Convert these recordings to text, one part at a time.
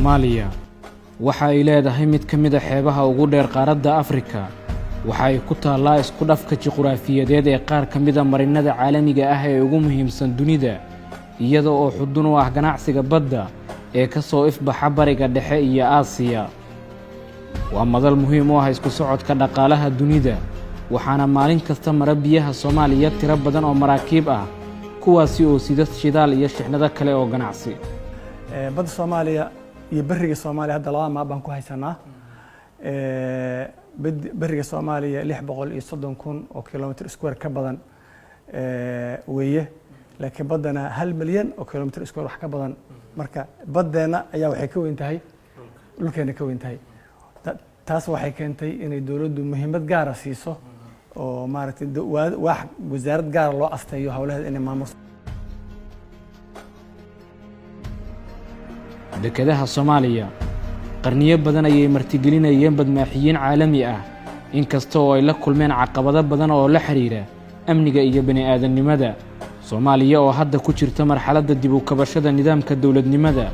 Soomaaliya waxa ay leedahay mid ka mid ah xeebaha ugu dheer qaaradda Afrika. waxa ay ku taallaa isku dhafka juqraafiyadeed ee qaar ka mid ah marinada caalamiga ah ee ugu muhiimsan dunida, iyada oo xudun u ah ganacsiga badda ee ka soo ifbaxa Bariga Dhexe iyo Aasiya. waa madal muhiim u ah isku socodka dhaqaalaha dunida, waxaana maalin kasta mara biyaha Soomaaliya tiro badan oo maraakiib ah, kuwaasi oo sida shidaal iyo shixnado kale oo ganacsi. badda Soomaaliya iyo bariga Soomaaliya hadda laba maab baan ku haysanaa. bariga Soomaaliya 630,000 oo kilomitir square ka badan weeye, laakiin baddana 1 milyan oo kilomitir square wax ka badan. marka baddeena ayaa waxay ka weyn tahay dhulkeena ka weyn tahay. taas waxay keentay inay dawladdu muhiimad gaar ah siiso oo maaragtay wax wasaarad gaar loo asteeyo hawlaheeda inay maamuso. dekedaha Soomaaliya qarniyo badan ayay martigelinayeen badmaaxiyiin caalami ah, inkasta oo ay la kulmeen caqabado badan oo la xiriira amniga iyo bani'aadanimada. Soomaaliya oo hadda ku jirta marxaladda dib u kabashada nidaamka dawladnimada,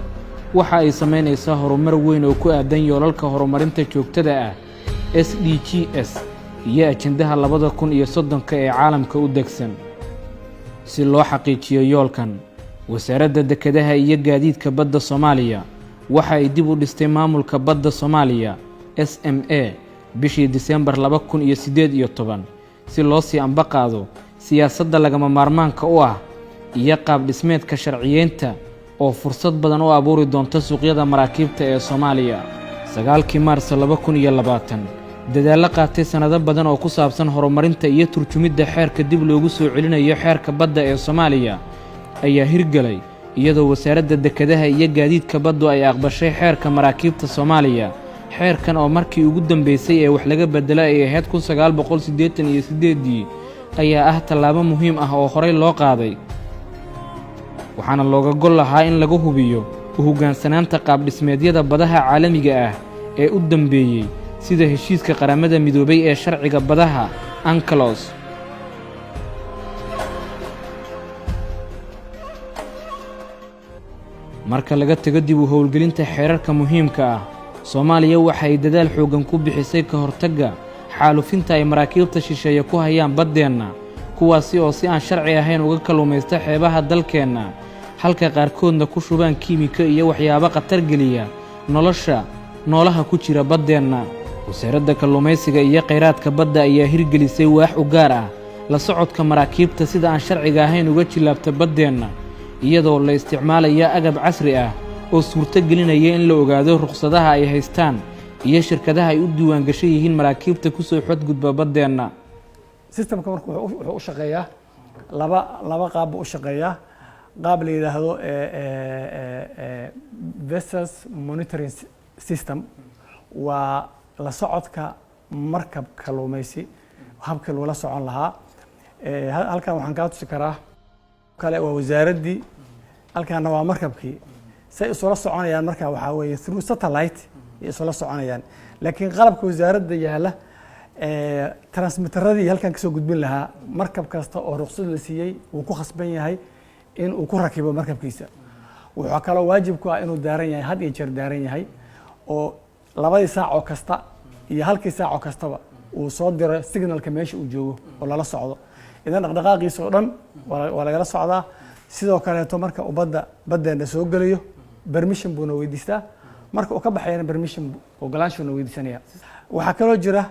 waxa ay sameynaysaa horumar weyn oo ku aadan yoolalka horumarinta joogtada ah SDGs iyo ajendaha 2030 ee caalamka u degsan. si loo xaqiijiyo yoolkan, wasaaradda dekedaha iyo gaadiidka badda Soomaaliya waxa ay dib u dhistay maamulka badda Soomaaliya SMA bishii Diseembar 2018 si loo sii ambaqaado siyaasadda lagama maarmaanka u ah iyo qaab dhismeedka sharciyeynta oo fursad badan u abuuri doonta suuqyada maraakiibta ee Soomaaliya. 9 Maarso 2020 dadaal qaatay sanado badan oo ku saabsan horumarinta iyo turjumidda xeerka dib loogu soo celinayo xeerka badda ee Soomaaliya ayaa hirgalay, iyadoo wasaaradda dekedaha iyo gaadiidka baddu ay aqbashay xeerka maraakiibta Soomaaliya. xeerkan oo markii ugu dambeysay ee wax laga bedelay ay ahayd 1988 ayaa ah tallaabo muhiim ah oo horey loo qaaday, waxaana looga gol lahaa in lagu hubiyo u hoggaansanaanta qaab dhismeedyada badaha caalamiga ah ee u dambeeyey, sida heshiiska qaramada midoobay ee sharciga badaha UNCLOS. marka laga tago dib u howlgelinta xeerarka muhiimka ah, Soomaaliya waxa ay dadaal xoogan ku bixisay ka hortagga xaalufinta ay maraakiibta shisheeye ku hayaan baddeenna, kuwaasi oo si aan sharci ahayn uga kalluumaysta xeebaha dalkeenna, halka qaarkoodna ku shubaan kiimiko iyo waxyaabo khatar geliya noolaha ku jira baddeenna. wasaaradda kalluumaysiga iyo kheyraadka badda ayaa hirgelisay waax u gaar ah la socodka maraakiibta sida aan sharciga ahayn uga jilaabta baddeenna, iyadoo la isticmaalaya agab casri ah oo suurto gelinaya in la ogaado rukhsadaha ay haystaan iyo shirkadaha ay u diiwaan gashan yihiin maraakiibta ku soo xadgudba baddeenna. systemka marka wuxuu u shaqeeyaa laba qaab u shaqeeyaa. qaab la yiraahdo vessels monitoring system waa la socodka markab kalluumaysi habka loola socon lahaa. halkan waxaan ka tusi karaa kale waa wasaaraddii, halkaana waa markabkii. say isula soconayaan marka waxa weeye through satellite isula soconayaan, laakiin qalabka wasaaradda yaala transmitteradii halkan ka soo gudbin lahaa markab kasta oo ruqsad la siiyey uu ku khasban yahay in uu ku rakibo markabkiisa. wuxuu kaloo waajib ku ah inuu daaran yahay, had iyo jeer daaran yahay, oo 2 saac oo kasta iyo 1 saac oo kastaba uu soo diro signalka meesha uu joogo oo lala socdo. idan dhaqdhaqaaqiisa oo dhan waa lagala socdaa. sidoo kaleeto marka uu baddeena soo gelayo permission buu noo weydiistaa, marka uu ka baxayana permission ogolaansho noo weydiisanaya. waxaa kaloo jira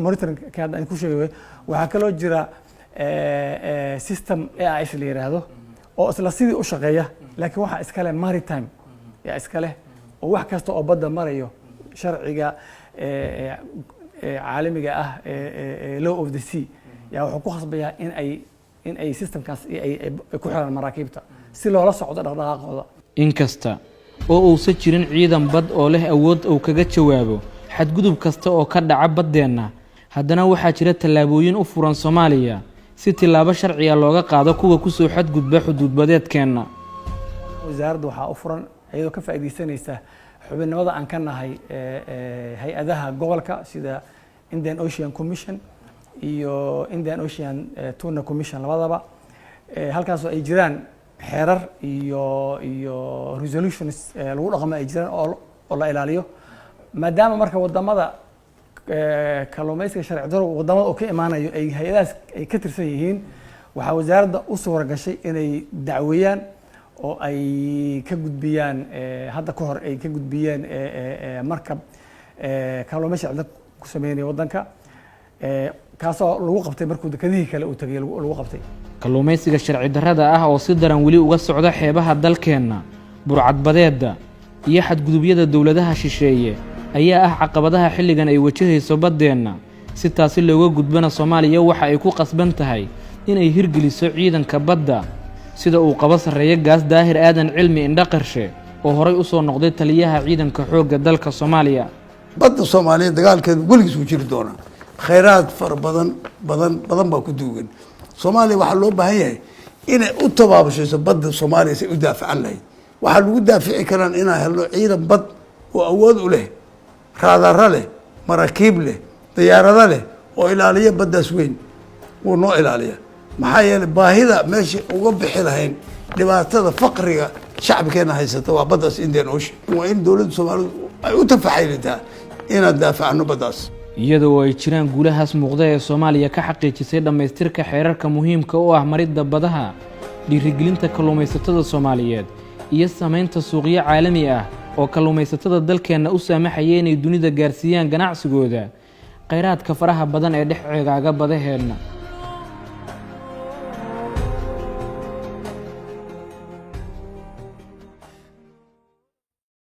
monitoring ka hadda aan ku sheegay, waxaa kaloo jira system AIS la yiraahdo oo isla sidii u shaqeeya, laakiin waxa iska leh maritime yaa iska leh, oo wax kasta oo badda marayo sharciga caalamiga ah law of the sea yaa wuxuu ku khasbayaa in ay systemkaas ay ku xiraan maraakiibta si loola socdo dhaqdhaqaaqooda. inkasta oo uusan jirin ciidan bad oo leh awood uu kaga jawaabo xadgudub kasta oo ka dhaca baddeenna, haddana waxaa jira tallaabooyin u furan Soomaaliya si tilaabo sharci ah looga qaado kuwa ku soo xadgudba xuduudbadeedkeenna. wasaaradda waxaa u furan iyadoo ka faa'iideysanaysa xubinnimada aan ka nahay hay-adaha gobolka sida Indian Ocean Commission iyo Indian Ocean Tuna Commission labadaba. halkaas oo ay jiraan xeerar iyo resolutions lagu dhaqmo ay jiraan oo la ilaaliyo maadaama marka wadamada kalluumaysiga sharci darro wadamada oo ka imaanayo ay hay-adahaas ay ka tirsan yihiin waxaa wasaaradda u suura gashay inay dacweeyaan oo ay ka gudbiyaan hadda ka hor ay ka gudbiyeen markab kalluumaysi sharci darro ku sameynaya waddanka kaasoo lagu qabtay markuu dekadihii kale uu tagay lagu qabtay kalluumaysiga sharci darrada ah oo si daran weli uga socda xeebaha dalkeenna burcadbadeedda iyo xadgudubyada dowladaha shisheeye ayaa ah caqabadaha xilligan ay wajahayso baddeenna si taasi looga gudbana Soomaaliya waxa ay ku qasban tahay inay hirgeliso ciidanka badda sida uu qabo sareeyo gaas daahir aadan cilmi indhaqarshe oo horay u soo noqday taliyaha ciidanka xoogga dalka Soomaaliya badda Soomaaliya dagaalkeedu weligiis u jiri doona khayraad far badan baa ku duugan Soomaaliya waxa loo baahan yahay inay u tabaabashayso badda Soomaaliya si u daafacan lahayd waxa lagu daafici karaan inay helo ciidan bad oo awood u leh raadar leh maraakiib leh diyaarado leh oo ilaaliya baddaas weyn oo noo ilaaliya maxaa yeelay baahida meesha uga bixi lahayn dhibaatada faqriga shacabkeena haysata waa baddaas Indian Ocean waa in dowladda Soomaaliya ay u tafaxaylataa inaan daafacno baddaas iyadoo ay jiraan guulahaas muuqda ee Soomaaliya ka xaqiijisay dhamaystirka xeerarka muhiimka u ah maridda badaha dhiirigelinta kalluumaysatada Soomaaliyeed iyo sameynta suuqyo caalami ah oo kalluumaysatada dalkeena u saamaxaya inay dunida gaarsiiyaan ganacsigooda khayraadka faraha badan ee dhex ceegaaga badaheena